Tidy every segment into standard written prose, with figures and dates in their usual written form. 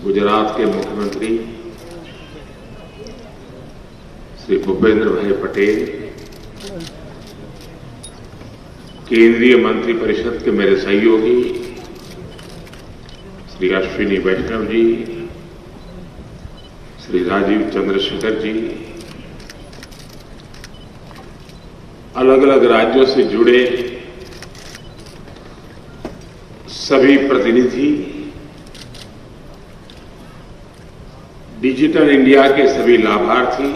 गुजरात के मुख्यमंत्री श्री भूपेंद्र भाई पटेल, केंद्रीय मंत्रिपरिषद के मेरे सहयोगी श्री अश्विनी वैष्णव जी, श्री राजीव चंद्रशेखर जी, अलग अलग राज्यों से जुड़े सभी प्रतिनिधि, डिजिटल इंडिया के सभी लाभार्थी,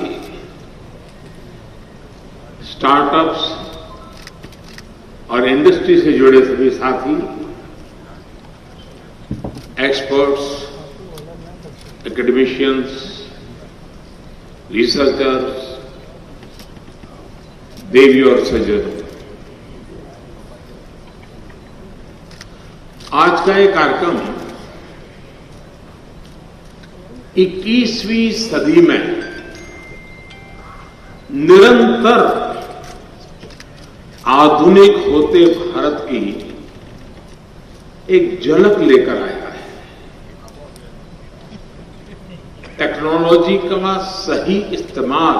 स्टार्टअप्स और इंडस्ट्री से जुड़े सभी साथी, एक्सपर्ट्स, एकेडमिशियंस, रिसर्चर्स, देवी और सज्जन, आज का ये कार्यक्रम 21वीं सदी में निरंतर आधुनिक होते भारत की एक झलक लेकर आया है। टेक्नोलॉजी का सही इस्तेमाल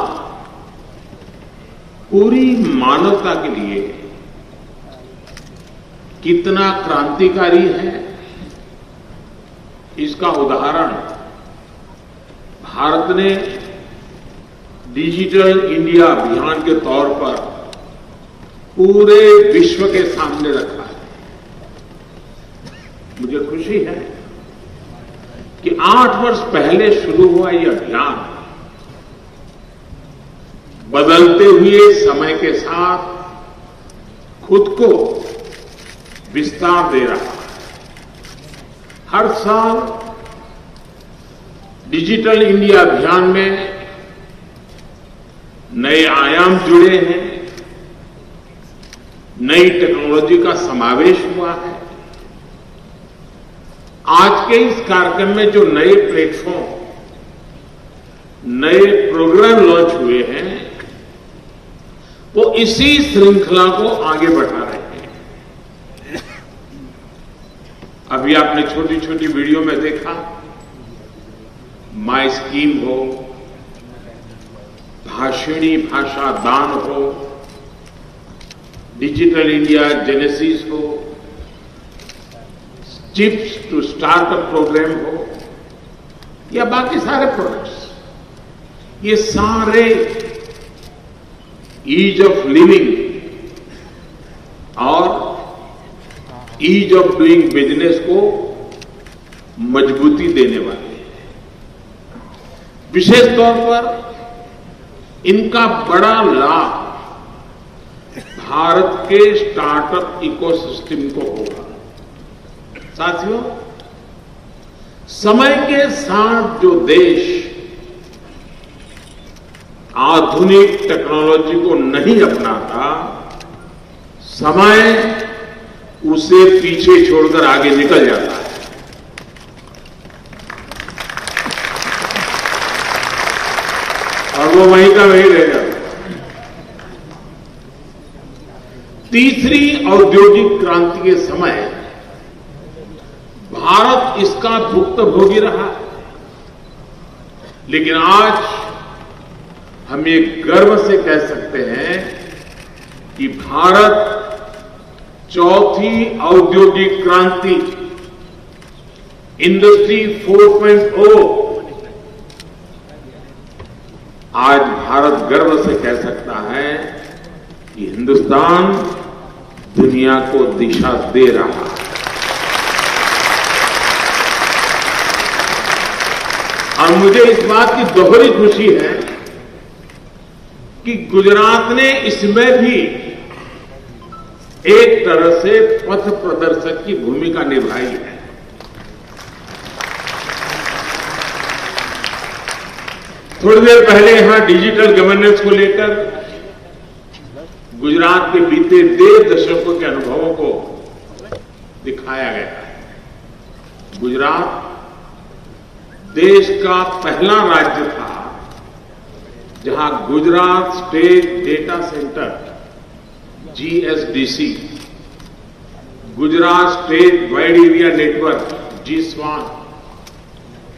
पूरी मानवता के लिए कितना क्रांतिकारी है, इसका उदाहरण भारत ने डिजिटल इंडिया अभियान के तौर पर पूरे विश्व के सामने रखा है। मुझे खुशी है कि 8 वर्ष पहले शुरू हुआ यह अभियान बदलते हुए समय के साथ खुद को विस्तार दे रहा है। हर साल डिजिटल इंडिया अभियान में नए आयाम जुड़े हैं, नई टेक्नोलॉजी का समावेश हुआ है। आज के इस कार्यक्रम में जो नए प्लेटफॉर्म, नए प्रोग्राम लॉन्च हुए हैं, वो इसी श्रृंखला को आगे बढ़ा रहे हैं। अभी आपने छोटी छोटी वीडियो में देखा, माई स्कीम हो, भाषिणी भाषा दान हो, डिजिटल इंडिया जेनेसिस हो, चिप्स टू स्टार्टअप प्रोग्राम हो, या बाकी सारे प्रोडक्ट्स, ये सारे ईज ऑफ लिविंग और ईज ऑफ डूइंग बिजनेस को मजबूती देने वाले हैं। विशेष तौर पर इनका बड़ा लाभ भारत के स्टार्टअप इकोसिस्टम को होगा। साथियों, समय के साथ जो देश आधुनिक टेक्नोलॉजी को नहीं अपनाता, समय उसे पीछे छोड़कर आगे निकल जाता है। और वो वहीं का वहीं रह जाता है। तीसरी औद्योगिक क्रांति के समय भारत इसका भुक्तभोगी रहा, लेकिन आज हम ये गर्व से कह सकते हैं कि भारत चौथी औद्योगिक क्रांति, इंडस्ट्री 4.0, आज भारत गर्व से कह सकता है कि हिंदुस्तान दुनिया को दिशा दे रहा है। और मुझे इस बात की दोहरी खुशी है कि गुजरात ने इसमें भी एक तरह से पथ प्रदर्शक की भूमिका निभाई है। थोड़ी देर पहले यहां डिजिटल गवर्नेंस को लेकर गुजरात के बीते 1.5 दशकों के अनुभवों को दिखाया गया है। गुजरात देश का पहला राज्य था जहां Gujarat state data centre GSDC, Gujarat state wide area network GSWAN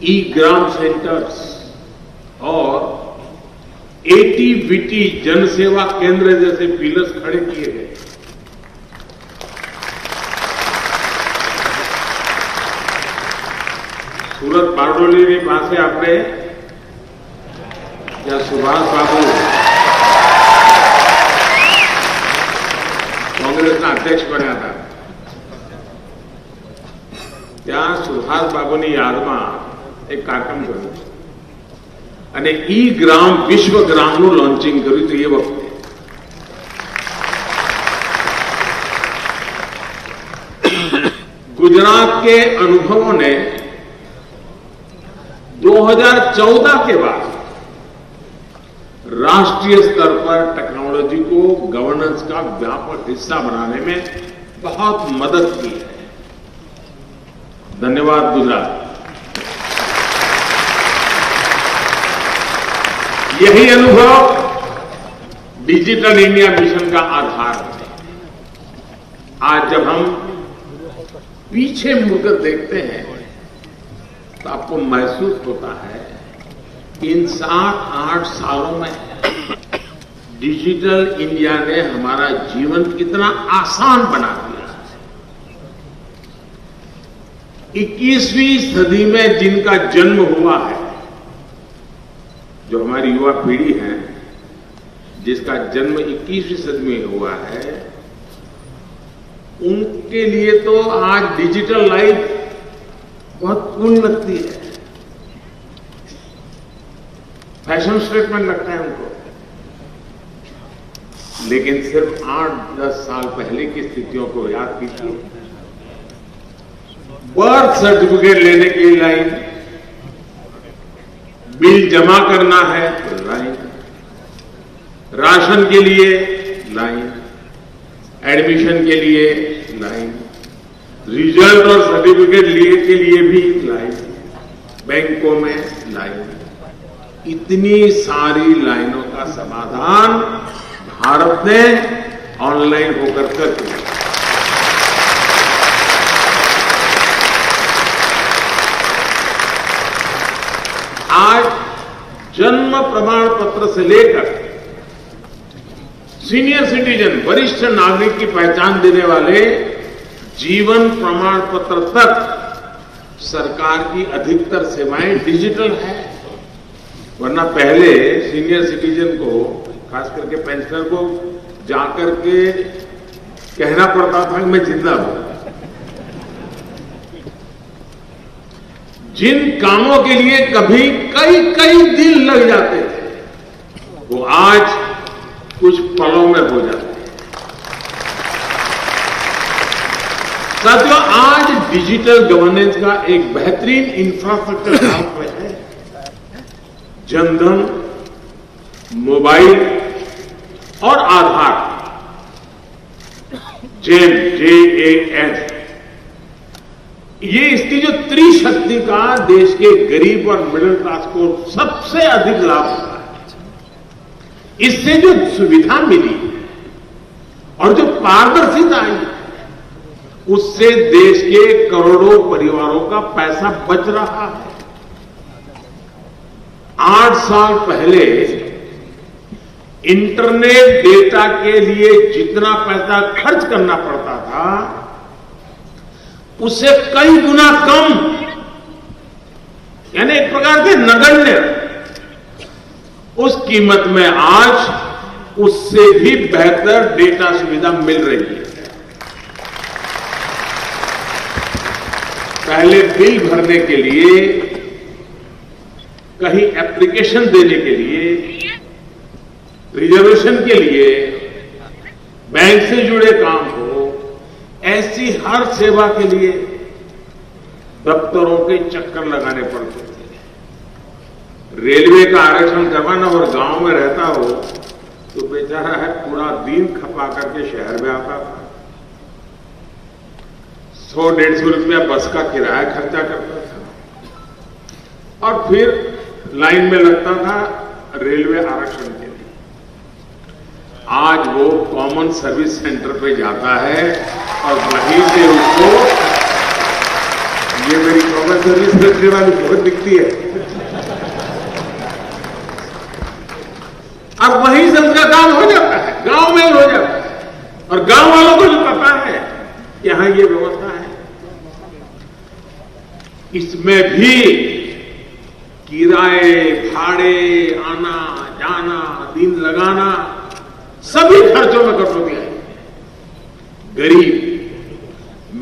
ई ग्राम सेंटर्स और एटीवीटी जन सेवा केंद्र जैसे पिलर्स खड़े किए गए। सूरत बारडोली के पास से आपने या सुभाष बाबू कांग्रेसના અધ્યક્ષ બન્યા હતા, ત્યાં સુભાષ બાબુની યાદમાં એક કાર્યક્રમ કર્યો અને ઈ ગ્રામ વિશ્વ ગ્રામનું લોન્ચિંગ કર્યું હતું એ વખતે। गुजरात के अनुभवों ने 2014 के बाद राष्ट्रीय स्तर पर टेक्नोलॉजी को गवर्नेंस का व्यापक हिस्सा बनाने में बहुत मदद की है। धन्यवाद गुजरात। यही अनुभव डिजिटल इंडिया मिशन का आधार है। आज जब हम पीछे मुड़कर देखते हैं तो आपको महसूस होता है इन 7-8 सालों में डिजिटल इंडिया ने हमारा जीवन कितना आसान बना दिया। 21वीं सदी में जिनका जन्म हुआ है, जो हमारी युवा पीढ़ी है जिसका जन्म 21वीं सदी में हुआ है, उनके लिए तो आज डिजिटल लाइफ बहुत कूल लगती है, फैशन स्टेटमेंट लगता है उनको। लेकिन सिर्फ 8-10 साल पहले की स्थितियों को याद कीजिए। बर्थ सर्टिफिकेट लेने की लाइन, बिल जमा करना है तो लाइन, राशन के लिए लाइन, एडमिशन के लिए लाइन, रिजल्ट और सर्टिफिकेट लिए के लिए भी लाइन, बैंकों में लाइन। इतनी सारी लाइनों का समाधान भारत ने ऑनलाइन होकर कर दिया। आज जन्म प्रमाण पत्र से लेकर सीनियर सिटीजन, वरिष्ठ नागरिक की पहचान देने वाले जीवन प्रमाण पत्र तक सरकार की अधिकतर सेवाएं डिजिटल है। वरना पहले सीनियर सिटीजन को, खास करके पेंशनर को जाकर के कहना पड़ता था कि मैं जिंदा हूं। जिन कामों के लिए कभी कई दिन लग जाते थे, वो आज कुछ पलों में हो जाते हैं। साथियों, आज डिजिटल गवर्नेंस का एक बेहतरीन इंफ्रास्ट्रक्चर भारत में है। जनधन, मोबाइल और आधार, JAM, ये इसकी जो त्रिशक्ति का देश के गरीब और मिडिल क्लास को सबसे अधिक लाभ होता है। इससे जो सुविधा मिली और जो पारदर्शिता आई, उससे देश के करोड़ों परिवारों का पैसा बच रहा है। 8 साल पहले इंटरनेट डेटा के लिए जितना पैसा खर्च करना पड़ता था, उससे कई गुना कम, यानी एक प्रकार से नगण्य, उस कीमत में आज उससे भी बेहतर डेटा सुविधा मिल रही है। पहले बिल भरने के लिए, कहीं एप्लीकेशन देने के लिए, रिजर्वेशन के लिए, बैंक से जुड़े काम हो, ऐसी हर सेवा के लिए दफ्तरों के चक्कर लगाने पड़ते थे। रेलवे का आरक्षण करवाना और गांव में रहता हो तो बेचारा है पूरा दिन खपा करके शहर में आता था। 100-150 रुपया बस का किराया खर्चा करता था और फिर लाइन में लगता था रेलवे आरक्षण के लिए। आज वो कॉमन सर्विस सेंटर पे जाता है और वहीं से उसको, ये मेरी मोबाइल सर्विस रखने वाली बहुत दिखती है। अब वहीं से उसका काम हो जाता है, गांव में हो जाता है, और गांव वालों को जो पता है कि यहां ये व्यवस्था है। इसमें भी किराए भाड़े, आना जाना, दिन लगाना, सभी खर्चों में कटौती आई। गरीब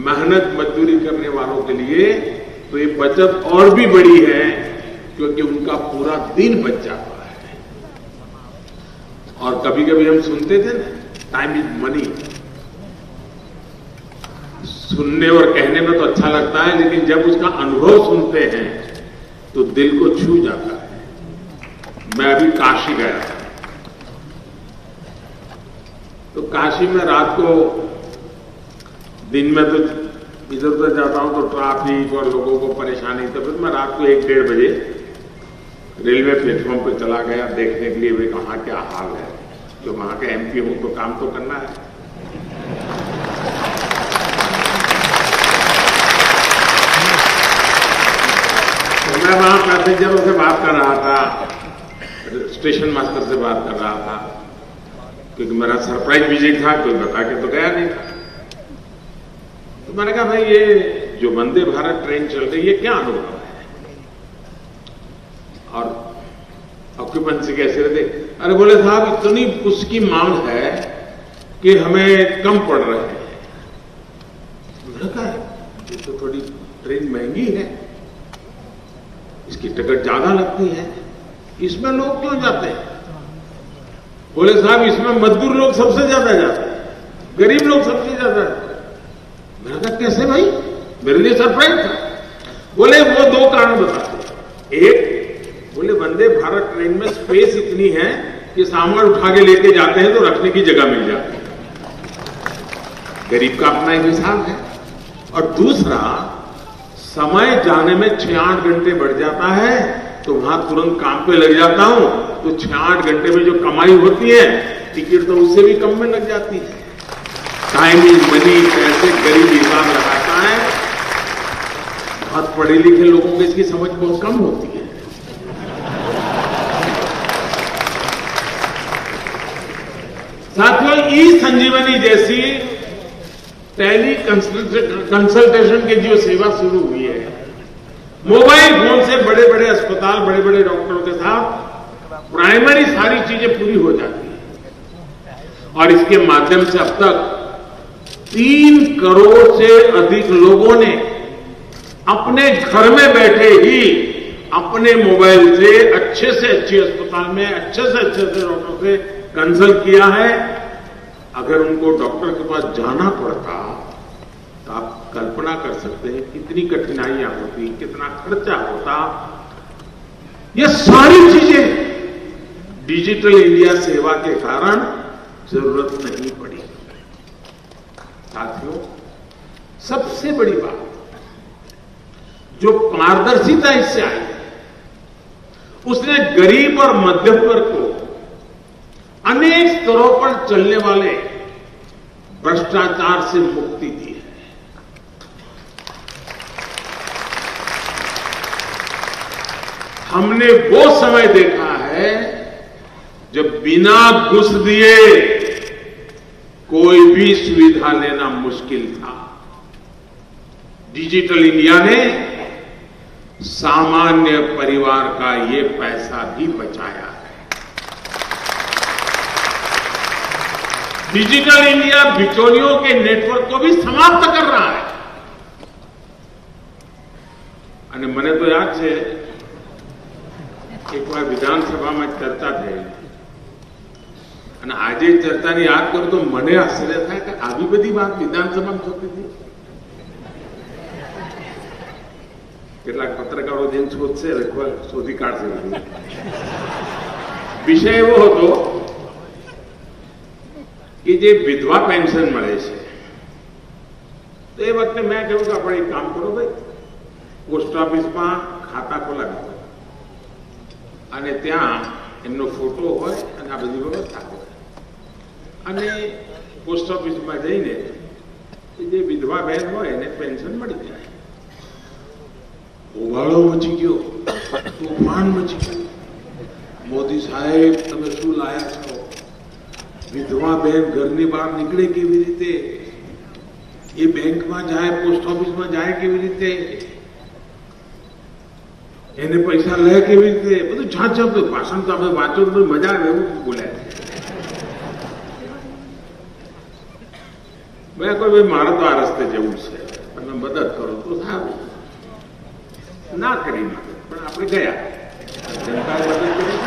मेहनत मजदूरी करने वालों के लिए तो ये बचत और भी बड़ी है, क्योंकि उनका पूरा दिन बच जाता है। और कभी कभी हम सुनते थे ना, टाइम इज मनी। सुनने और कहने में तो अच्छा लगता है, लेकिन जब उसका अनुभव सुनते हैं तो दिल को छू जाता है। मैं अभी काशी गया था, तो काशी में रात को, दिन में तो इधर उधर जाता हूं तो ट्रैफिक और लोगों को परेशानी, तो फिर मैं रात को 1-1:30 बजे रेलवे प्लेटफॉर्म पर चला गया देखने के लिए वे वहां क्या हाल है। जो वहां के एमपी हूं तो काम तो करना है। तो मैं वहां पैसेंजरों से बात कर रहा था, स्टेशन मास्टर से बात कर रहा था, क्योंकि मेरा सरप्राइज विजिट था, कोई बता के तो गया नहीं था। तो मैंने कहा भाई ये जो वंदे भारत ट्रेन चल रही है क्या अनुभव है, और ऑक्यूपेंसी कैसे रहते? अरे बोले साहब इतनी उसकी मांग है कि हमें कम पड़ रहे हैं। मैंने कहा ये तो थोड़ी ट्रेन महंगी है, इसकी टिकट ज्यादा लगती है, इसमें लोग क्यों जाते हैं? बोले साहब इसमें मजदूर लोग सबसे ज्यादा जाते हैं, गरीब लोग सबसे ज्यादा जाते हैं। मैंने कहा कैसे भाई? मेरे लिए सरप्राइज था। बोले वो 2 कारण बताते। एक, बोले वंदे भारत ट्रेन में स्पेस इतनी है कि सामान उठा के लेके जाते हैं तो रखने की जगह मिल जाती है। गरीब का अपना एक हिसाब है। और दूसरा, समय जाने में 6-8 घंटे बढ़ जाता है, तो वहां तुरंत काम पे लग जाता हूं, तो 6-8 घंटे में जो कमाई होती है टिकट तो उससे भी कम में लग जाती है। टाइम इज मनी कैसे गरीब हिसाब लगाता है। बहुत पढ़े लिखे लोगों को इसकी समझ बहुत कम होती है। साथियों, ई संजीवनी जैसी टेली कंसल्टेशन की जो सेवा शुरू हुई है, मोबाइल फोन से बड़े बड़े अस्पताल, बड़े बड़े डॉक्टरों के साथ प्राइमरी सारी चीजें पूरी हो जाती है। और इसके माध्यम से अब तक 3 करोड़ से अधिक लोगों ने अपने घर में बैठे ही अपने मोबाइल से अच्छे अस्पताल में अच्छे से डॉक्टर से कंसल्ट किया है। अगर उनको डॉक्टर के पास जाना पड़ता तो आप कल्पना कर सकते हैं कितनी कठिनाइयां होती, कितना खर्चा होता। ये सारी चीजें डिजिटल इंडिया सेवा के कारण जरूरत नहीं पड़ी। साथियों, सबसे बड़ी बात जो पारदर्शिता इससे आई, उसने गरीब और मध्यम वर्ग को अनेक स्तरों पर चलने वाले भ्रष्टाचार से मुक्ति दी है। हमने वो समय देखा है जब बिना घूस दिए कोई भी सुविधा लेना मुश्किल था। डिजिटल इंडिया ने सामान्य परिवार का ये पैसा भी बचाया है। डिजिटल इंडिया बिचौलियों के नेटवर्क को भी समाप्त कर रहा है। અને મને તો યાદ છે એક વાર વિધાનસભામાં ચર્ચા થઈ અને આજે ચર્ચાને યાદ કરું તો મને આશ્ચર્ય થાય કે આવી બધી વાત વિધાનસભામાં થતી હતી. કેટલાક પત્રકારો જેમ શોધશે શોધી કાઢશે. વિષય એવો હતો કે જે વિધવા પેન્શન મળે છે તો એ વખતે મેં કહ્યું કે આપણે એક કામ કરો ભાઈ, પોસ્ટ ઓફિસમાં ખાતા ખોલાવી દો અને ત્યાં એમનો ફોટો હોય અને આ બધી વ્યવસ્થા હોય અને પોસ્ટ ઓફિસમાં જઈને જે વિધવા બહેન હોય એને પેન્શન મળી જાય. હોબાળો મચી ગયો, તોફાન મચી ગયું. મોદી સાહેબ તમે શું લાયા છો? વિધવા બેન ઘરની બહાર નીકળે કેવી રીતે? એ બેંકમાં જાય, પોસ્ટ ઓફિસમાં જાય કેવી રીતે? એને પૈસા લે કેવી રીતે? બધું જાત જાત ભાષણ તો આપણે વાંચો તો મજા આવે એવું બોલ્યા. મેં કોઈ ભાઈ મારે તો આ રસ્તે જવું છે, તમે મદદ કરો તો સારું. ના કરી મદદ, પણ આપણે ગયા, જનતાએ મદદ કરી.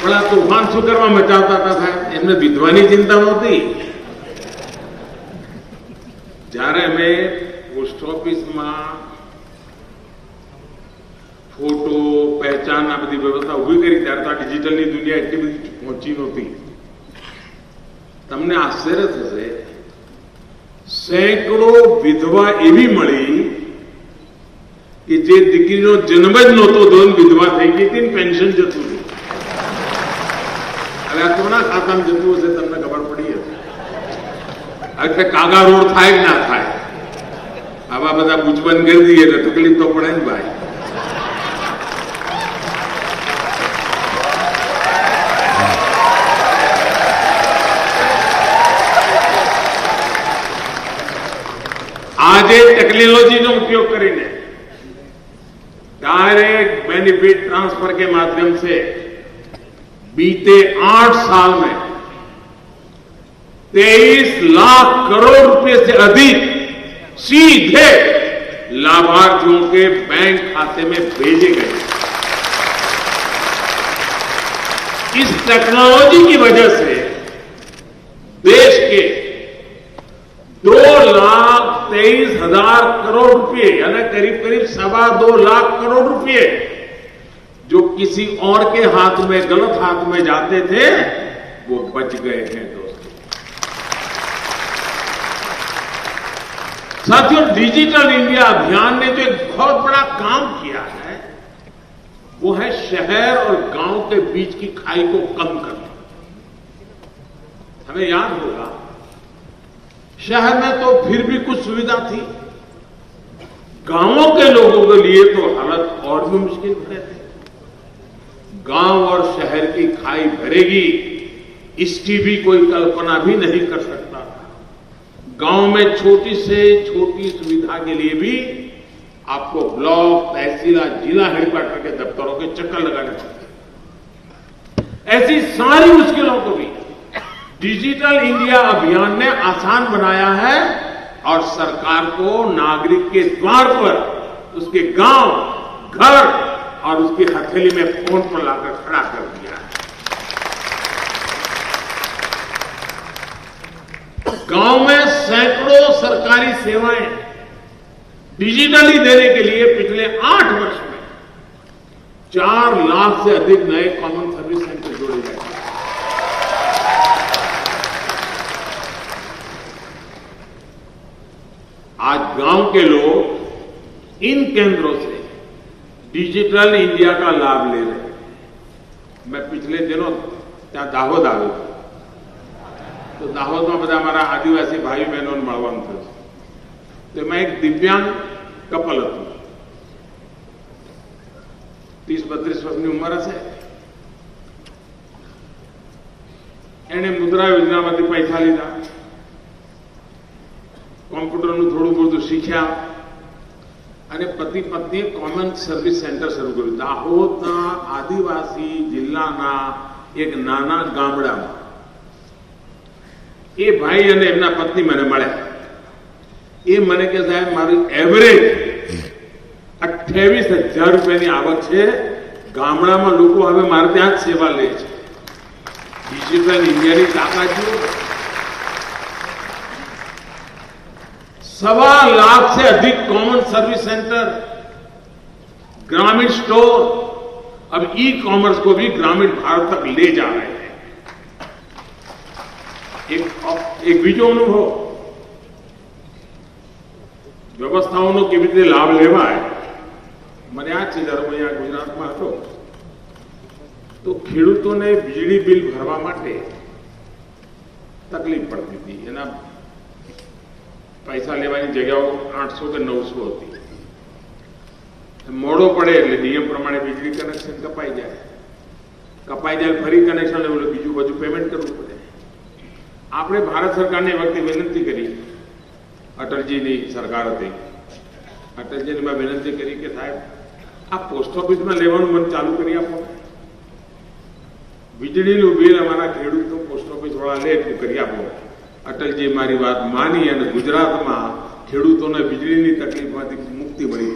પણ આ તોફાન શું કરવા મચાવતા હતા સાહેબ? એમને વિધવાની ચિંતા નહોતી. જ્યારે અમે પોસ્ટ ઓફિસમાં ફોટો પહેચાન આ બધી વ્યવસ્થા ઉભી કરી ત્યારે તો આ ડિજિટલની દુનિયા એટલી બધી પહોંચી નહોતી. તમને આશ્ચર્ય થશે, સેંકડો વિધવા એવી મળી કે જે દીકરીનો જન્મ જ નહોતો થયો, વિધવા થઈ ગઈ હતી, પેન્શન જતું હતું. હવે આ કોના ખાતામાં જતું હશે તમને ખબર પડી હશે. હવે કાગા રોડ થાય કે ના થાય, આવા બધા બુજબંધ કરી દઈએ એટલે તકલીફ તો પડે ને ભાઈ. આજે टेक्नोलॉजी उपयोग કરીને डायरेक्ट बेनिफिट ट्रांसफर के माध्यम से बीते 8 साल में 23 लाख करोड़ रुपए से अधिक सीधे लाभार्थियों के बैंक खाते में भेजे गए. इस टेक्नोलॉजी की वजह से देश के 2,23,000 करोड़ रुपए यानी करीब करीब 2.25 लाख करोड़ रुपए जो किसी और के हाथ में, गलत हाथ में जाते थे, वो बच गए हैं दोस्तों. साथियों, डिजिटल इंडिया अभियान ने जो एक बहुत बड़ा काम किया है वो है शहर और गांव के बीच की खाई को कम करना. हमें याद होगा, शहर में तो फिर भी कुछ सुविधा थी, गांवों के लोगों के लिए तो हालत और भी मुश्किल भरे थे. गांव और शहर की खाई भरेगी इसकी भी कोई कल्पना भी नहीं कर सकता था. गांव में छोटी से छोटी सुविधा के लिए भी आपको ब्लॉक, तहसील, जिला हेडक्वार्टर के दफ्तरों के चक्कर लगाने पड़ते. ऐसी सारी मुश्किलों को भी डिजिटल इंडिया अभियान ने आसान बनाया है और सरकार को नागरिक के द्वार पर, उसके गांव, घर और उसकी हथेली में फोन पर लाकर खड़ा कर दिया है. गांव में सैकड़ों सरकारी सेवाएं डिजिटली देने के लिए पिछले 8 वर्ष में 4 लाख से अधिक नए कॉमन सर्विस सेंटर जोड़े गए. आज गांव के लोग इन केंद्रों से डिजिटल इंडिया का लाभ ले रहे हैं. मैं पिछले दिनों ત્યાં દાહોદ આવ્યો હતો, તો દાહોદમાં બધા અમારા આદિવાસી ભાઈ બહેનોને મળવાનું થયું. તો એમાં એક દિવ્યાંગ કપલ હતું, 30-32 વર્ષની ઉંમર હશે. એણે મુદ્રા યોજનામાંથી પૈસા લીધા, કોમ્પ્યુટરનું થોડું બધું શીખ્યા અને પતિ પત્નીએ કોમન સર્વિસ સેન્ટર શરૂ કર્યું. દાહોદના આદિવાસી જિલ્લાના એક નાના ગામડામાં એ ભાઈ અને એમના પત્ની મને મળ્યા. એ મને કે સાહેબ મારી એવરેજ 28,000 રૂપિયાની આવક છે. ગામડામાં લોકો હવે મારે ત્યાં જ સેવા લે છે. ડિજિટલ ઇન્ડિયાની તાકાત જુઓ. 1.25 लाख से अधिक कॉमन सर्विस सेंटर, ग्रामीण स्टोर, अब ई कॉमर्स को भी ग्रामीण भारत तक ले जा रहे हैं. एक बीजो अनुभव व्यवस्थाओं के भी लाभ लेवा है. મને યાદ છે જ્યારે હું અહીંયા ગુજરાતમાં હતો તો ખેડૂતોને વીજળી બિલ ભરવા માટે તકલીફ પડતી હતી. એના પૈસા લેવાની જગ્યાઓ 800 કે 900 હતી. મોડો પડે એટલે નિયમ પ્રમાણે વીજળી કનેક્શન કપાઈ જાય ફરી કનેક્શન લેવું એટલે બીજું બધું પેમેન્ટ કરવું પડે. આપણે ભારત સરકારને એ વખતે વિનંતી કરી, અટલજીની સરકાર હતી, અટલજીને મેં વિનંતી કરી કે સાહેબ આ પોસ્ટ ઓફિસમાં લેવાનું મને ચાલુ કરી આપો. વીજળીનું બિલ અમારા ખેડૂતો પોસ્ટ ઓફિસ વાળા લે એટલું કરી આપો. અટલજી મારી વાત માની અને ગુજરાતમાં ખેડૂતોને વીજળીની તકલીફમાંથી મુક્તિ મળી.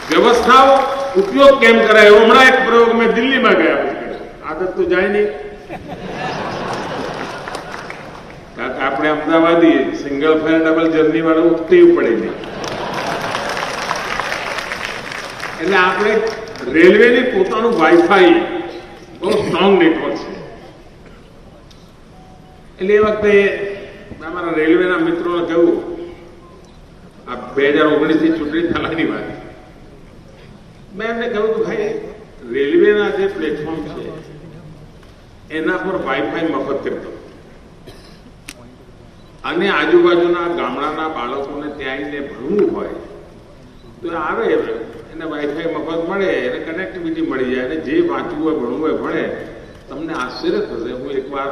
વ્યવસ્થાઓ ઉપયોગ કેમ કરાય એવો હમણાં એક પ્રયોગ મેં દિલ્હીમાં ગયા પછી આદત તો જાય નહીં. કારણ કે આપણે અમદાવાદી સિંગલ ફેર ડબલ જર્ની વાળું ટેવ પડે નહીં. એટલે આપણે રેલવેની પોતાનું વાઈફાઈ બહુ સ્ટ્રોંગ નેટવર્ક છે. એટલે એ વખતે અમારા રેલવેના મિત્રોને કહ્યું, આ 2019ની ચૂંટણી થવાની વાત, મેં એમને કહ્યું કે ભાઈ રેલવેના જે પ્લેટફોર્મ છે એના પર વાઈફાઈ મફત કરી દો અને આજુબાજુના ગામડાના બાળકોને ત્યાં આવીને ભણવું હોય તો આવે, એને વાઈફાઈ મફત મળે, એને કનેક્ટિવિટી મળી જાય, અને જે વાંચવું હોય ભણવું હોય ભણે. તમને આશ્ચર્ય થશે, હું એકવાર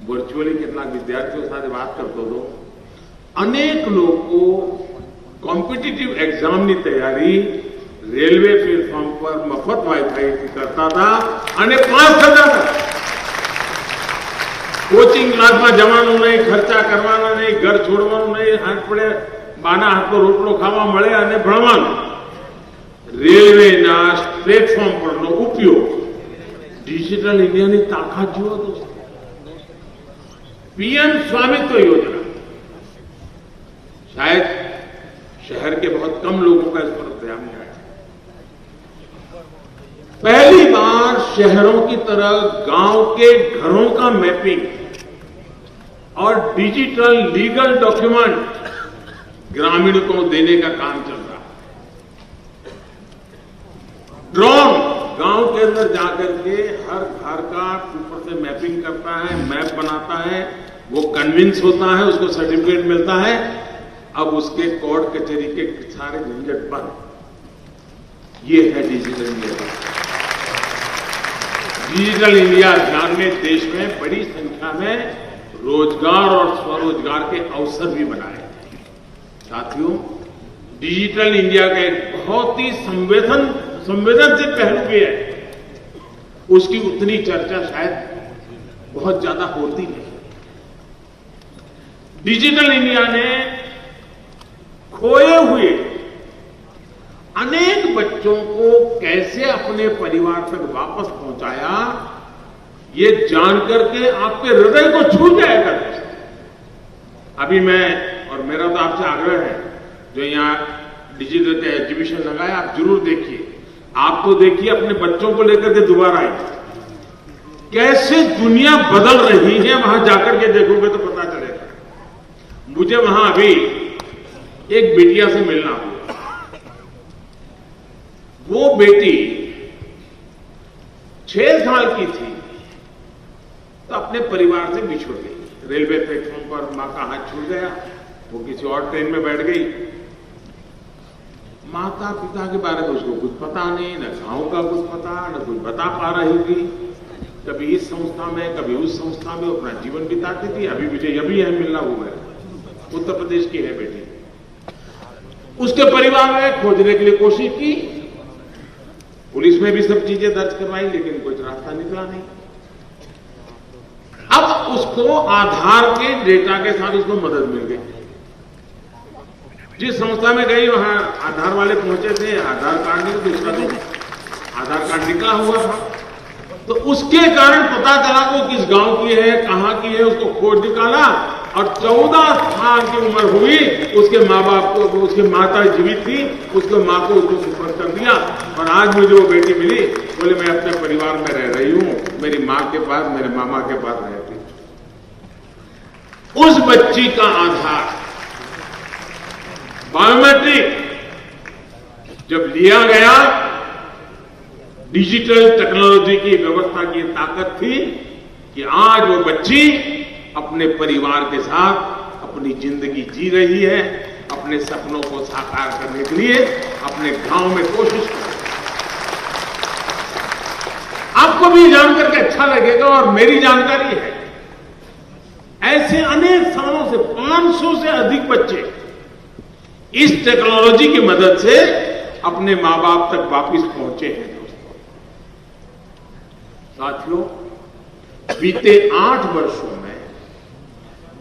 વર્ચ્યુઅલી કેટલાક વિદ્યાર્થીઓ સાથે વાત કરતો હતો. અનેક લોકો કોમ્પિટિટિવ એક્ઝામની તૈયારી રેલવે પ્લેટફોર્મ પર મફત વાઈફાઈથી કરતા હતા અને પાસ થતા હતા. કોચિંગ ક્લાસમાં જવાનું નહીં, ખર્ચા કરવાના નહીં, ઘર છોડવાનું નહીં, હાથ પડે બાના હાથનો રોટલો ખાવા મળે અને ભણવાનું. રેલવેના પ્લેટફોર્મ પરનો ઉપયોગ, ડિજિટલ ઇન્ડિયાની તાકાત જુઓ તો. पीएम स्वामित्व योजना शायद शहर के बहुत कम लोगों का इस पर ध्यान है. पहली बार शहरों की तरह गांव के घरों का मैपिंग और डिजिटल लीगल डॉक्यूमेंट ग्रामीणों को देने का काम चल रहा है. ड्रोन गांव के अंदर जाकर के हर घर का ऊपर से मैपिंग करता है, मैप बनाता है, वो कन्विंस होता है, उसको सर्टिफिकेट मिलता है. अब उसके कोर्ट कचहरी के सारे झंझट बंद. ये है डिजिटल इंडिया. डिजिटल इंडिया अभियान में देश में बड़ी संख्या में रोजगार और स्वरोजगार के अवसर भी बनाए. साथियों, डिजिटल इंडिया का एक बहुत ही संवेदनशील पहलू भी है. उसकी उतनी चर्चा शायद बहुत ज्यादा होती नहीं. डिजिटल इंडिया ने खोए हुए अनेक बच्चों को कैसे अपने परिवार तक वापस पहुंचाया, ये जानकर के आपके हृदय को छू जाएगा. अभी मैं और मेरा तो आपसे आग्रह है, जो यहां डिजिटल का एग्जीबिशन लगाया आप जरूर देखिए. आप तो देखिए, अपने बच्चों को लेकर के दोबारा आइए. कैसे दुनिया बदल रही है वहां जाकर के देखोगे तो पता चलेगा. मुझे वहां अभी एक बेटिया से मिलना हुआ. वो बेटी 6 साल की थी तो अपने परिवार से बिछुड़ गई. रेलवे प्लेटफॉर्म पर मां का हाथ छूट गया, वो किसी और ट्रेन में बैठ गई. माता पिता के बारे में उसको कुछ पता नहीं, न गांव का कुछ पता, न कुछ बता पा रही थी. कभी इस संस्था में कभी उस संस्था में अपना जीवन बिताती थी. अभी मुझे यही है मिलना हुआ है. उत्तर प्रदेश की है बेटी. उसके परिवार ने खोजने के लिए कोशिश की, पुलिस में भी सब चीजें दर्ज करवाई, लेकिन कुछ रास्ता निकला नहीं. अब उसको आधार के डेटा के साथ उसको मदद मिल गई. जिस संस्था में गई वहां आधार वाले पहुंचे थे, आधार कार्ड नहीं तो उसका तो आधार कार्ड निकला हुआ था. तो उसके कारण पता चला वो किस गांव की है, कहां की है, उसको खोज निकाला और 14 साल की उम्र हुई. उसके माँ बाप को, उसकी माता जीवित थी, उसके माँ को उसको सुपुर्द कर दिया. और आज मुझे वो बेटी मिली, बोले मैं अपने परिवार में रह रही हूं, मेरी माँ के पास, मेरे मामा के पास रहती. उस बच्ची का आधार बायोमेट्रिक जब लिया गया, डिजिटल टेक्नोलॉजी की व्यवस्था की ताकत थी कि आज वो बच्ची अपने परिवार के साथ अपनी जिंदगी जी रही है, अपने सपनों को साकार करने के लिए अपने गांव में कोशिश कर रही है। आपको भी जानकर के अच्छा लगेगा और मेरी जानकारी है ऐसे अनेक स्थानों से 500 से अधिक बच्चे इस टेक्नोलॉजी की मदद से अपने मां बाप तक वापस पहुंचे हैं। दोस्तों, साथियों, बीते 8 वर्षों में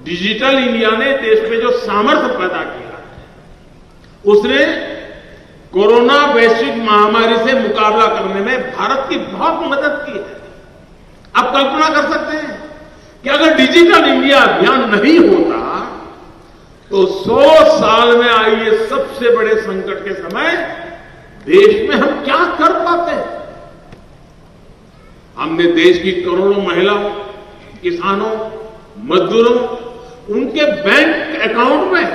डिजिटल इंडिया ने देश में जो सामर्थ्य पैदा किया, उसने कोरोना वैश्विक महामारी से मुकाबला करने में भारत की बहुत मदद की है। आप कल्पना कर सकते हैं कि अगर डिजिटल इंडिया अभियान नहीं होता तो 100 साल में आई ये सबसे बड़े संकट के समय देश में हम क्या कर पाते हैं। हमने देश की करोड़ों महिलाओं, किसानों, मजदूरों, उनके बैंक अकाउंट में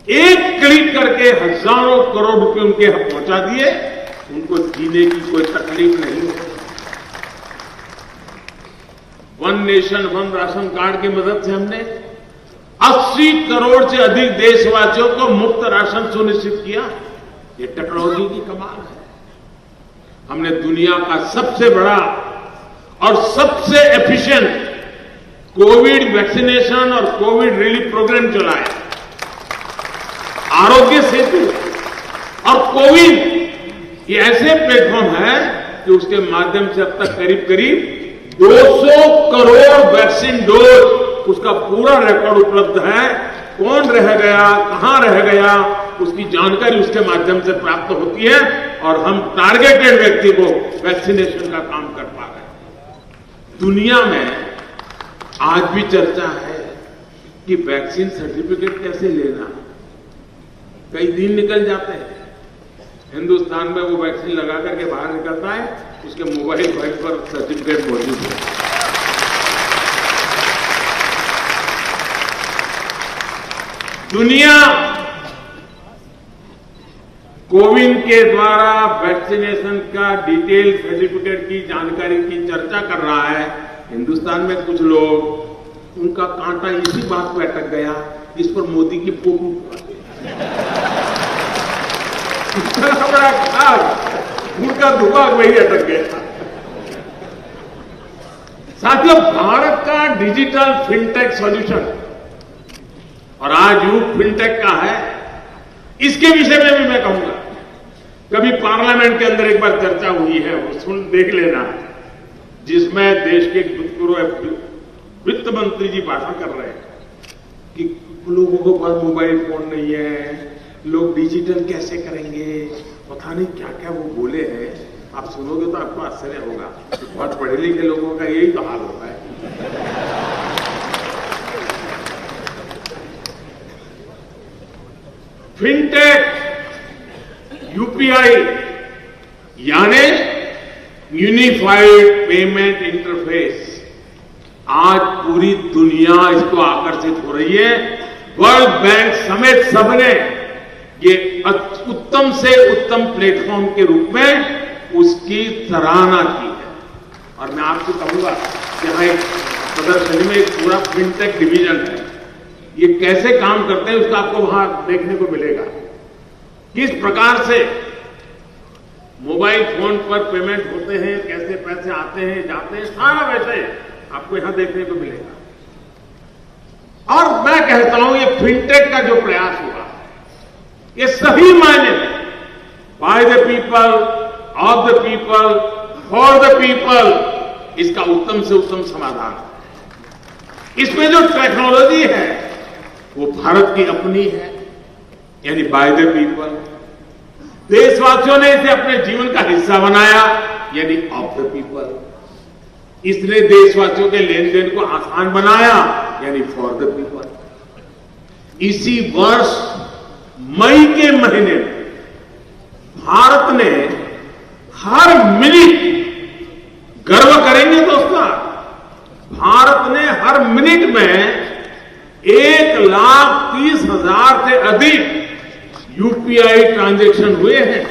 एक क्लिक करके हजारों करोड़ रुपए उनके यहां पहुंचा दिए। उनको जीने की कोई तकलीफ नहीं है। One nation one ration card की मदद से हमने 80 करोड़ से अधिक देशवासियों को मुफ्त राशन सुनिश्चित किया। ये टेक्नोलॉजी की कमाल है। हमने दुनिया का सबसे बड़ा और सबसे एफिशिएंट कोविड वैक्सीनेशन और कोविड रिलीफ प्रोग्राम चलाया। आरोग्य सेतु और कोविन ये ऐसे प्लेटफॉर्म है कि उसके माध्यम से अब तक करीब करीब 200 करोड़ वैक्सीन डोज, उसका पूरा रिकॉर्ड उपलब्ध है। कौन रह गया, कहां रह गया, उसकी जानकारी उसके माध्यम से प्राप्त होती है और हम टारगेटेड व्यक्ति को वैक्सीनेशन का काम कर पा रहे हैं। दुनिया में आज भी चर्चा है कि वैक्सीन सर्टिफिकेट कैसे लेना। कई दिन निकल जाते हैं, हिंदुस्तान में वो वैक्सीन लगा करके बाहर निकलता है, उसके मोबाइल फोन पर सर्टिफिकेट मौजूद है। दुनिया कोविन के द्वारा वैक्सीनेशन का डिटेल सर्टिफिकेट की जानकारी की चर्चा कर रहा है। हिंदुस्तान में कुछ लोग, उनका कांटा इसी बात पे अटक गया, इस पर मोदी की फोटो बड़ा खास, उनका दिमाग वही अटक गया। साथियों, भारत का डिजिटल फिनटेक सॉल्यूशन और आज युग फिनटेक का है, इसके विषय में भी मैं कहूंगा। कभी पार्लियामेंट के अंदर एक बार चर्चा हुई है, वो सुन देख लेना, जिसमें देश के भूतपूर्व वित्त मंत्री जी भाषण कर रहे हैं कि लोगों को पास मोबाइल फोन नहीं है, लोग डिजिटल कैसे करेंगे, पता नहीं क्या क्या वो बोले हैं। आप सुनोगे तो आपको आश्चर्य होगा। बहुत पढ़े लिखे लोगों का यही तो हाल होता है। फिनटेक, यूपीआई यानी यूनिफाइड पेमेंट इंटरफेस, आज पूरी दुनिया इसको आकर्षित हो रही है। वर्ल्ड बैंक समेत सबने ये उत्तम से उत्तम प्लेटफॉर्म के रूप में उसकी सराहना की है। और मैं आपसे कहूंगा कि यहां एक प्रदर्शनी में एक पूरा फिनटेक डिवीजन है, ये कैसे काम करते हैं उसका आपको वहां देखने को मिलेगा। किस प्रकार से मोबाइल फोन पर पेमेंट होते हैं, कैसे पैसे आते हैं जाते हैं, सारा वैसे आपको यहां देखने को मिलेगा। और मैं कहता हूं ये फिनटेक का जो प्रयास हुआ, ये सही मायने में by the people, of the people, for the people, इसका उत्तम से उत्तम समाधान है। इसमें जो टेक्नोलॉजी है वो भारत की अपनी है, यानी बाय द पीपल। देशवासियों ने इसे अपने जीवन का हिस्सा बनाया, यानी ऑफ द पीपल। इसने देशवासियों के लेन देन को आसान बनाया, यानी फॉर द पीपल। इसी वर्ष मई के महीने में भारत ने हर मिनट, गर्व करेंगे दोस्तों, भारत ने हर मिनट में 1,30,000 से अधिक यूपीआई ट्रांजैक्शन हुए हैं।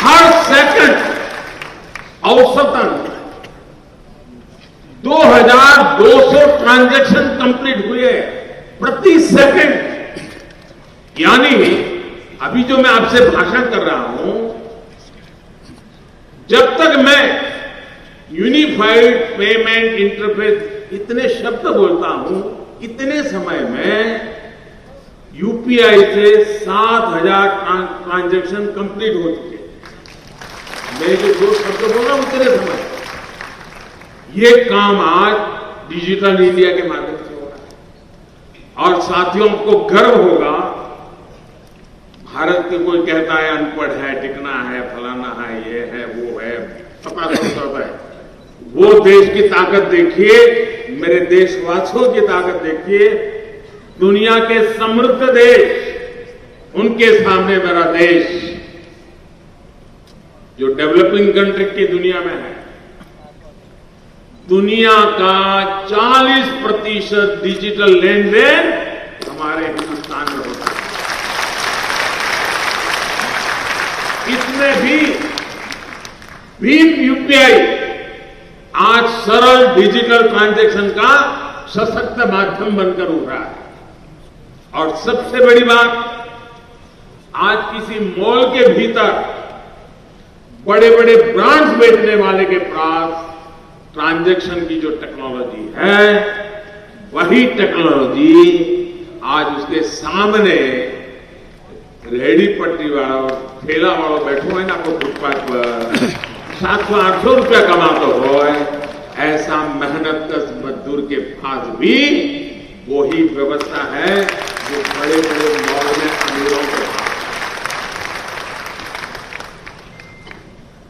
हर सेकंड औसतन 2200 ट्रांजैक्शन कंप्लीट हुए प्रति सेकंड। यानी अभी जो मैं आपसे भाषण कर रहा हूं, जब तक मैं यूनिफाइड पेमेंट इंटरफेस इतने शब्द बोलता हूं, इतने समय में यूपीआई से 7000 ट्रांजैक्शन कंप्लीट हो चुके। मैं जो दो शब्द बोल रहा हूं उतने समय, ये काम आज डिजिटल इंडिया के माध्यम से हो रहा है। और साथियों को गर्व होगा, भारत के कोई कहता है अनपढ़ है, टिकना है, फलाना है, ये है, वो है, पता नहीं होता है। वो देश की ताकत देखिए, मेरे देशवासियों की ताकत देखिए। दुनिया के समृद्ध देश, उनके सामने मेरा देश जो डेवलपिंग कंट्री की दुनिया में है, दुनिया का 40% डिजिटल लेन देन हमारे हिंदुस्तान में होता है। इसमें भी भीम यूपीआई आज सरल डिजिटल ट्रांजैक्शन का सशक्त माध्यम बनकर उभरा है। और सबसे बड़ी बात, आज किसी मॉल के भीतर बड़े बड़े ब्रांड्स बेचने वाले के पास ट्रांजैक्शन की जो टेक्नोलॉजी है, वही टेक्नोलॉजी आज उसके सामने रेहड़ी पट्टी वाला और ठेला वाला बैठो है ना, आपको फुटपाथ पर 700-800 रुपया कमाते हो, ऐसा मेहनत कश मजदूर के पास भी वही व्यवस्था है जो बड़े बड़े मॉल में अमीरों के पास।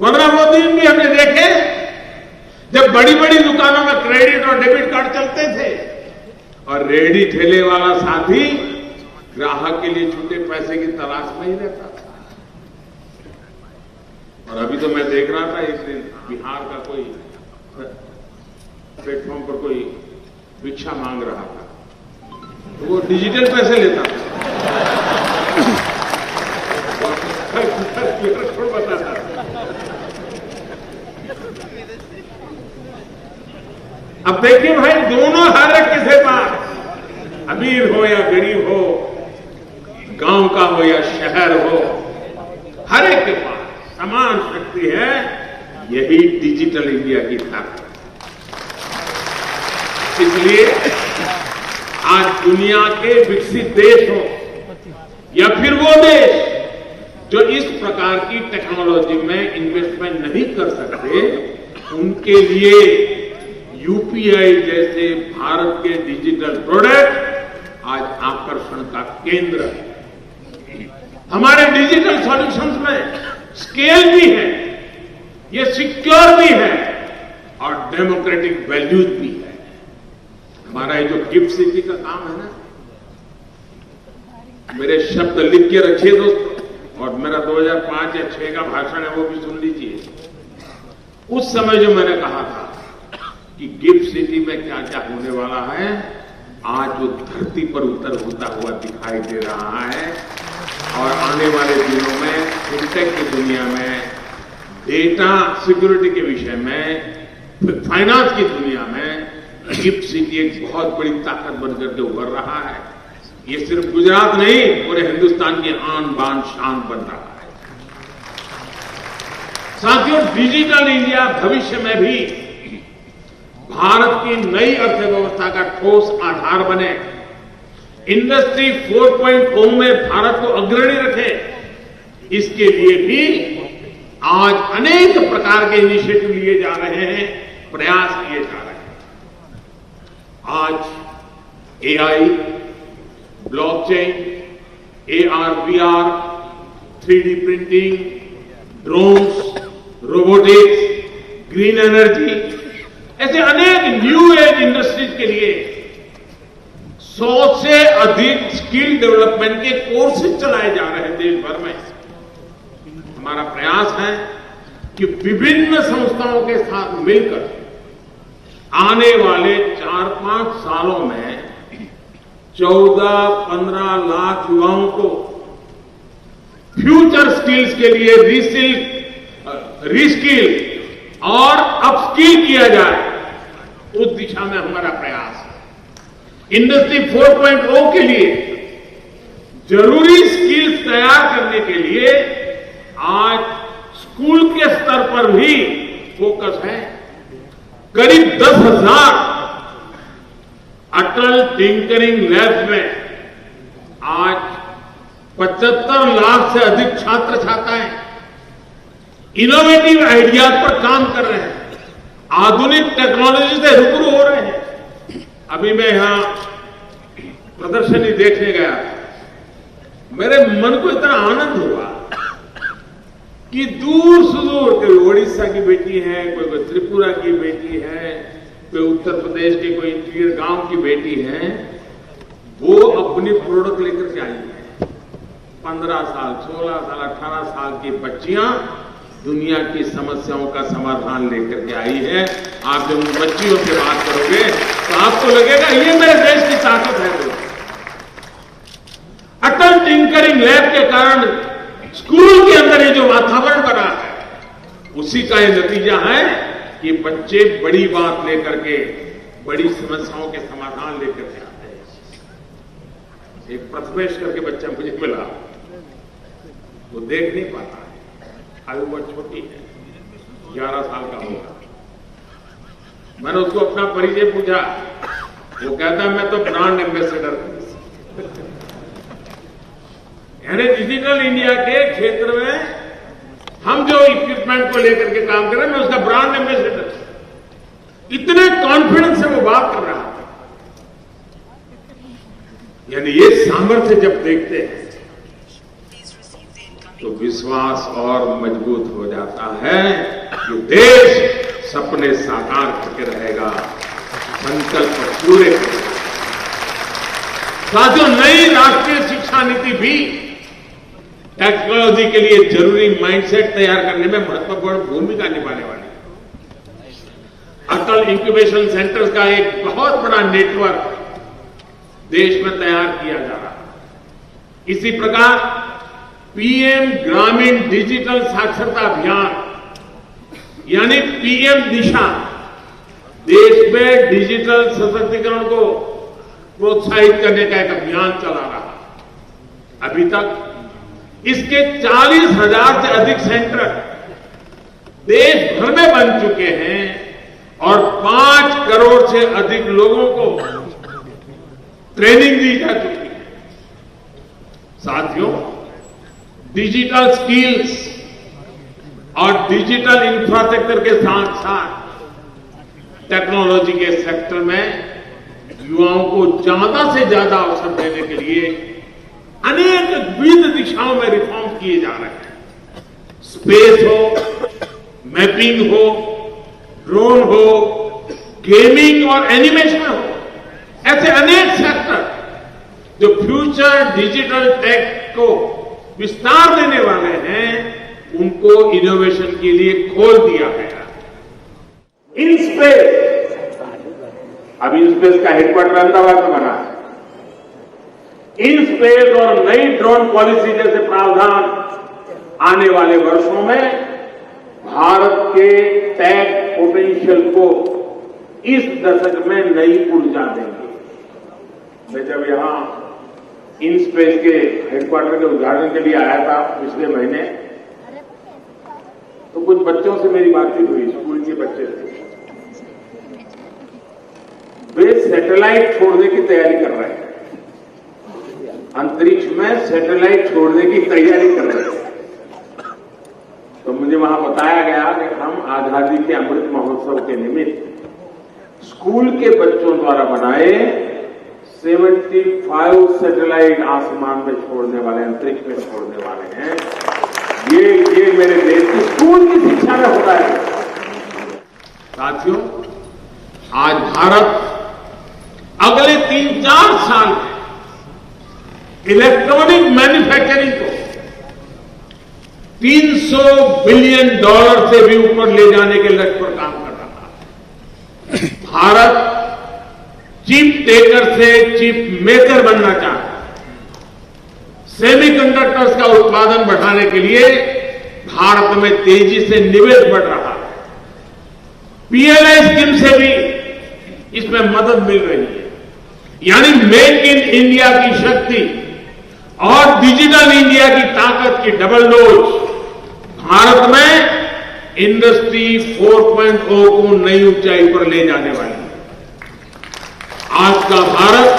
15 दिन भी हमने देखे जब बड़ी बड़ी दुकानों में क्रेडिट और डेबिट कार्ड चलते थे और रेहड़ी ठेले वाला साथी ग्राहक के लिए छूटे पैसे की तलाश में ही रहता था। और अभी तो मैं देख रहा था, इस दिन बिहार का कोई प्लेटफॉर्म पर कोई भिक्षा मांग रहा था, तो वो डिजिटल पैसे लेता था। बताता अब देखिए भाई, दोनों हर एक किसी पास, अमीर हो या गरीब हो, गांव का हो या शहर हो, हर एक के पास समान शक्ति है। यही डिजिटल इंडिया की ताकत। इसलिए आज दुनिया के विकसित देश हो या फिर वो देश जो इस प्रकार की टेक्नोलॉजी में इन्वेस्टमेंट नहीं कर सकते, उनके लिए यूपीआई जैसे भारत के डिजिटल प्रोडक्ट आज आकर्षण का केंद्र है। हमारे डिजिटल सॉल्यूशंस में स्केल भी है, ये सिक्योर भी है और डेमोक्रेटिक वैल्यूज भी है। हमारा ये जो गिफ्ट सिटी का काम है ना, मेरे शब्द लिख के रखिए दोस्तों, और मेरा 2005 या 6 का भाषण है वो भी सुन लीजिए। उस समय जो मैंने कहा था कि गिफ्ट सिटी में क्या क्या होने वाला है, आज जो धरती पर उतर होता हुआ दिखाई दे रहा है। और आने वाले दिनों में फिनटेक की दुनिया में, डेटा सिक्योरिटी के विषय में, फाइनेंस की दुनिया में गिफ्ट सिटी एक बहुत बड़ी ताकत बनकर के उभर रहा है। ये सिर्फ गुजरात नहीं, पूरे हिंदुस्तान की आन बान शान बन रहा है। साथियों, डिजिटल इंडिया भविष्य में भी भारत की नई अर्थव्यवस्था का ठोस आधार बने, इंडस्ट्री 4.0 में भारत को अग्रणी रखे, इसके लिए भी आज अनेक प्रकार के इनिशिएटिव लिए जा रहे हैं, प्रयास किए जा रहे हैं। आज AI, blockchain, AR/VR, 3D printing, drones, robotics, green energy, ऐसे अनेक न्यू एज इंडस्ट्रीज के लिए 100 से अधिक स्किल डेवलपमेंट के कोर्सेज चलाए जा रहे हैं देश भर में। हमारा प्रयास है कि विभिन्न संस्थाओं के साथ मिलकर आने वाले 4-5 सालों में 14-15 लाख युवाओं को फ्यूचर स्किल्स के लिए रीस्किल और अपस्किल किया जाए। उस दिशा में हमारा प्रयास है। इंडस्ट्री 4.0 के लिए जरूरी स्किल्स तैयार करने के लिए आज स्कूल के स्तर पर भी फोकस है। करीब 10,000 अटल टिंकरिंग लैब्स में आज 75 लाख से अधिक छात्र छात्राएं इनोवेटिव आइडियाज पर काम कर रहे हैं, आधुनिक टेक्नोलॉजी से रूबरू हो रहे हैं। अभी मैं यहां प्रदर्शनी देखने गया, मेरे मन को इतना आनंद हुआ कि दूर सुदूर कोई ओडिशा की बेटी है, कोई त्रिपुरा की बेटी है, कोई उत्तर प्रदेश के कोई इंटीरियर गांव की बेटी है, वो अपनी प्रोडक्ट लेकर के आई है। 15 साल, 16 साल, 18 साल की बच्चियां दुनिया की समस्याओं का समाधान लेकर के आई है। आप जब उन बच्चियों से बात करोगे तो आपको लगेगा ये मेरे देश की ताकत है। अटल टिंकरिंग लैब के कारण स्कूल के अंदर ये जो वातावरण बना है, उसी का ये नतीजा है कि बच्चे बड़ी बात लेकर के, बड़ी समस्याओं के समाधान लेकर के आते हैं। एक प्रथमेश करके बच्चा मुझे मिला, वो देख नहीं पाता है, आयु बहुत छोटी है, 11 साल का होगा। मैंने उसको अपना परिचय पूछा, वो कहता है मैं तो ब्रांड एम्बेसडर हूं। यानी डिजिटल इंडिया के क्षेत्र में हम जो इक्विपमेंट को लेकर के काम कर रहे हैं, मैं उसका ब्रांड एम्बेसडर। इतने कॉन्फिडेंस से वो बात कर रहा था। यानी ये सामर्थ्य जब देखते हैं तो विश्वास और मजबूत हो जाता है कि देश सपने साकार करके रहेगा, संकल्प पूरे करेगा। साथियों, नई राष्ट्रीय शिक्षा नीति भी टेक्नोलॉजी के लिए जरूरी माइंडसेट तैयार करने में महत्वपूर्ण भूमिका निभाने वाली है। अटल इंक्यूबेशन सेंटर्स का एक बहुत बड़ा नेटवर्क देश में तैयार किया जा रहा है। इसी प्रकार पीएम ग्रामीण डिजिटल साक्षरता अभियान यानी पीएम दिशा देश में डिजिटल सशक्तिकरण को प्रोत्साहित करने का एक अभियान चला रहा है। अभी तक इसके 40,000 से अधिक सेंटर देश भर में बन चुके हैं और 5 करोड़ से अधिक लोगों को ट्रेनिंग दी जा चुकी है। साथियों, डिजिटल स्किल्स और डिजिटल इंफ्रास्ट्रक्चर के साथ साथ टेक्नोलॉजी के सेक्टर में युवाओं को ज्यादा से ज्यादा अवसर देने के लिए अनेक विविध दिशाओं में रिफॉर्म किए जा रहे हैं। स्पेस हो, मैपिंग हो, ड्रोन हो, गेमिंग और एनिमेशन हो, ऐसे अनेक सेक्टर जो फ्यूचर डिजिटल टेक को विस्तार देने वाले हैं, उनको इनोवेशन के लिए खोल दिया गया। इनस्पेस, अब इनस्पेस का हेडक्वार्टर अहमदाबाद में बना है। इनस्पेस और नई ड्रोन पॉलिसी जैसे प्रावधान आने वाले वर्षों में भारत के टेक पोटेंशियल को इस दशक में नई ऊर्जा देंगे। मैं जब यहां इनस्पेस के हेडक्वार्टर के उद्घाटन के लिए आया था पिछले महीने, तो कुछ बच्चों से मेरी बातचीत हुई, स्कूल के बच्चे थे। वे सैटेलाइट छोड़ने की तैयारी कर रहे हैं, अंतरिक्ष में सैटेलाइट छोड़ने की तैयारी कर रहे हैं। तो मुझे वहां बताया गया कि हम आजादी के अमृत महोत्सव के निमित्त स्कूल के बच्चों द्वारा बनाए 75 सैटेलाइट आसमान में छोड़ने वाले, अंतरिक्ष में छोड़ने वाले हैं। ये मेरे देश की स्कूल की शिक्षा में होता है। साथियों, आज भारत अगले 3-4 साल में इलेक्ट्रॉनिक मैन्युफैक्चरिंग को $300 बिलियन से भी ऊपर ले जाने के लक्ष्य पर काम कर रहा है। भारत चिप टेकर से चिप मेकर बनना चाहता है। सेमीकंडक्टर्स का उत्पादन बढ़ाने के लिए भारत में तेजी से निवेश बढ़ रहा है। पीएलआई स्कीम से भी इसमें मदद मिल रही है। यानी मेक इन इंडिया की शक्ति और डिजिटल इंडिया की ताकत की डबल डोज भारत में इंडस्ट्री 4.0 को नई ऊंचाई पर ले जाने वाली है। आज का भारत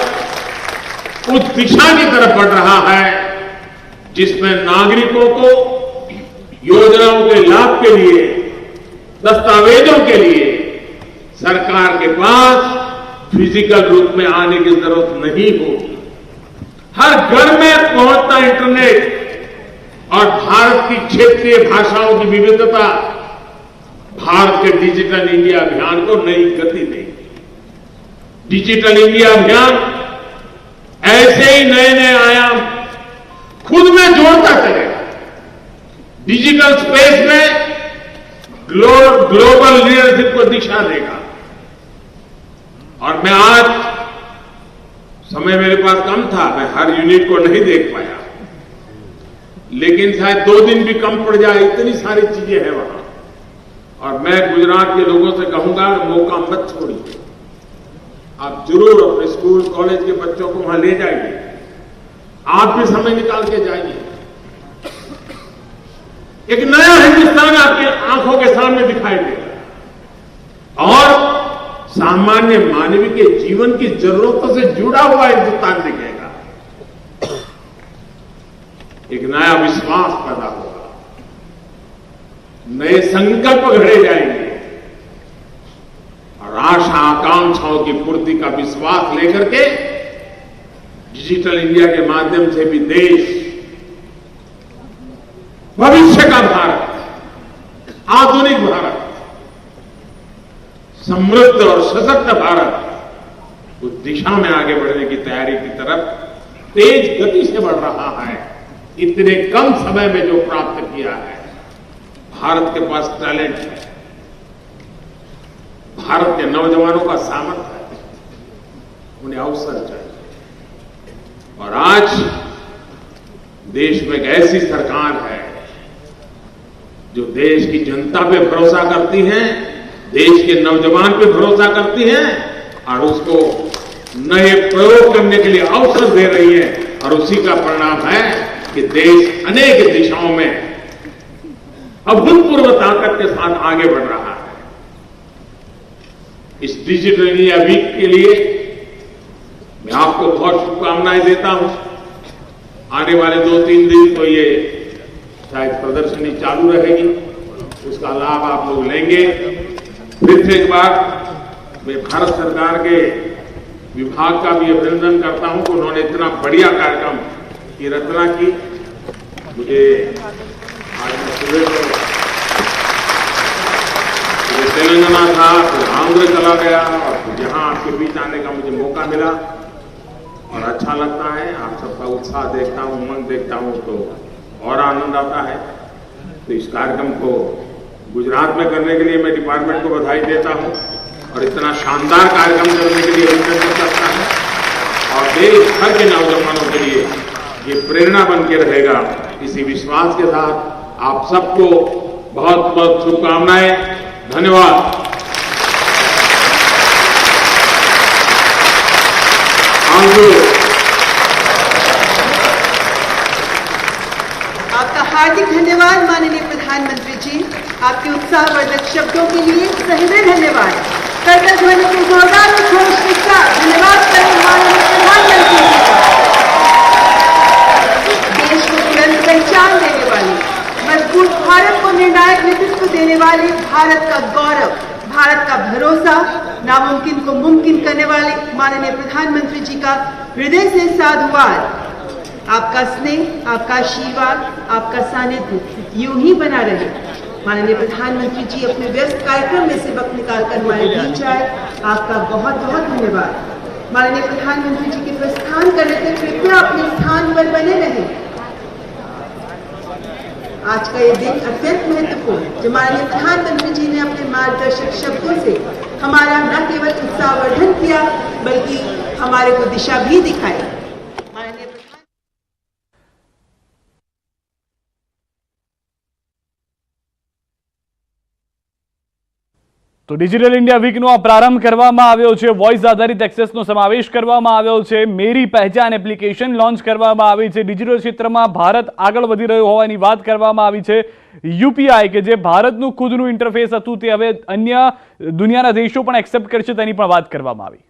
उस दिशा की तरफ बढ़ रहा है जिसमें नागरिकों को योजनाओं के लाभ के लिए, दस्तावेजों के लिए सरकार के पास फिजिकल रूप में आने की जरूरत नहीं होगी। हर घर में पहुंचता इंटरनेट और भारत की क्षेत्रीय भाषाओं की विविधता भारत के डिजिटल इंडिया अभियान को नई गति देगी। डिजिटल इंडिया अभियान ऐसे ही नए नए आयाम खुद में जोड़ता चलेगा। डिजिटल स्पेस में ग्लोबल लीडरशिप को दिशा देगा। और मैं आज, समय मेरे पास कम था, मैं हर यूनिट को नहीं देख पाया, लेकिन शायद 2 दिन भी कम पड़ जाए, इतनी सारी चीजें हैं वहां। और मैं गुजरात के लोगों से कहूंगा, मौका मत छोड़िए, आप जरूर अपने स्कूल कॉलेज के बच्चों को वहां ले जाइए, आप भी समय निकाल के जाइए। एक नया हिंदुस्तान आपकी आंखों के सामने दिखाई देगा और सामान्य मानवीय के जीवन की जरूरतों से जुड़ा हुआ हिंदुस्तान दिखेगा। एक नया विश्वास पैदा होगा, नए संकल्प घड़े जाएंगे और आशा आकांक्षाओं की पूर्ति का विश्वास लेकर के डिजिटल इंडिया के माध्यम से भी देश, भविष्य का भारत, आधुनिक भारत, समृद्ध और सशक्त भारत उस दिशा में आगे बढ़ने की तैयारी की तरफ तेज गति से बढ़ रहा है। इतने कम समय में जो प्राप्त किया है, भारत के पास टैलेंट है, भारत के नौजवानों का सामर्थ्य है, उन्हें अवसर चाहिए। और आज देश में एक ऐसी सरकार है जो देश की जनता पे भरोसा करती है, देश के नौजवान पे भरोसा करती है और उसको नए प्रयोग करने के लिए अवसर दे रही है। और उसी का परिणाम है कि देश अनेक दिशाओं में अभूतपूर्व ताकत के साथ आगे बढ़ रहा है। इस डिजिटल इंडिया वीक के लिए मैं आपको बहुत शुभकामनाएं देता हूं। आने वाले 2-3 दिन तो ये शायद प्रदर्शनी चालू रहेगी, उसका लाभ आप लोग लेंगे। फिर से एक बार मैं भारत सरकार के विभाग का भी अभिनंदन करता हूं कि उन्होंने इतना बढ़िया कार्यक्रम की रचना की। मुझे आज सुबह तो तेलंगाना था, फिर आंध्र चला गया और फिर यहां आपके बीच आने का मुझे मौका मिला और अच्छा लगता है। आप सबका उत्साह देखता हूं, उमंग देखता हूं तो और आनंद आता है। तो इस कार्यक्रम को गुजरात में करने के लिए मैं डिपार्टमेंट को बधाई देता हूं और इतना शानदार कार्यक्रम करने के लिए अभिनंदन करता हूं। और देश भर के नौजवानों के लिए ये प्रेरणा बन के रहेगा। इसी विश्वास के साथ आप सबको बहुत बहुत शुभकामनाएं। धन्यवाद। आपका हार्दिक धन्यवाद माननीय प्रधानमंत्री जी, आपके उत्साहवर्धक शब्दों के लिए सहृदय धन्यवाद। करतल ध्वनि के जोरदार घोष के साथ धन्यवाद करें माननीय प्रधानमंत्री जी का। देश को तुरंत पहचान देने वाले, मजबूत भारत को निर्णायक नेतृत्व देने वाले, भारत का गौरव, भारत का भरोसा, नामुमकिन को मुमकिन करने वाले माननीय प्रधानमंत्री जी का हृदय से साधुवाद। आपका स्नेह, आपका आशीर्वाद, आपका सानिध्य यूं ही बना रहे। माननीय प्रधानमंत्री जी अपने व्यस्त कार्यक्रम में से वक्त निकालकर हमारे बीच आए, आपका बहुत बहुत धन्यवाद। माननीय प्रधानमंत्री जी के प्रस्थान करने तक कृपया अपने स्थान पर बने रहें। आज का ये दिन अत्यंत महत्वपूर्ण, जो माननीय प्रधानमंत्री जी ने अपने मार्गदर्शक शब्दों से हमारा न केवल उत्साहवर्धन किया बल्कि हमारे को दिशा भी दिखाई। माननीय તો ડિજિટલ ઇન્ડિયા વીકનો આ પ્રારંભ કરવામાં આવ્યો છે. વોઇસ આધારિત એક્સેસનો સમાવેશ કરવામાં આવ્યો છે. મેરી પહેચાન એપ્લિકેશન લોન્ચ કરવામાં આવી છે. ડિજિટલ ક્ષેત્રમાં ભારત આગળ વધી રહ્યો હોવાની વાત કરવામાં આવી છે. યુપીઆઈ કે જે ભારતનું ખુદનું ઇન્ટરફેસ હતું તે હવે અન્ય દુનિયાના દેશો પણ એક્સેપ્ટ કરશે તેની પણ વાત કરવામાં આવી.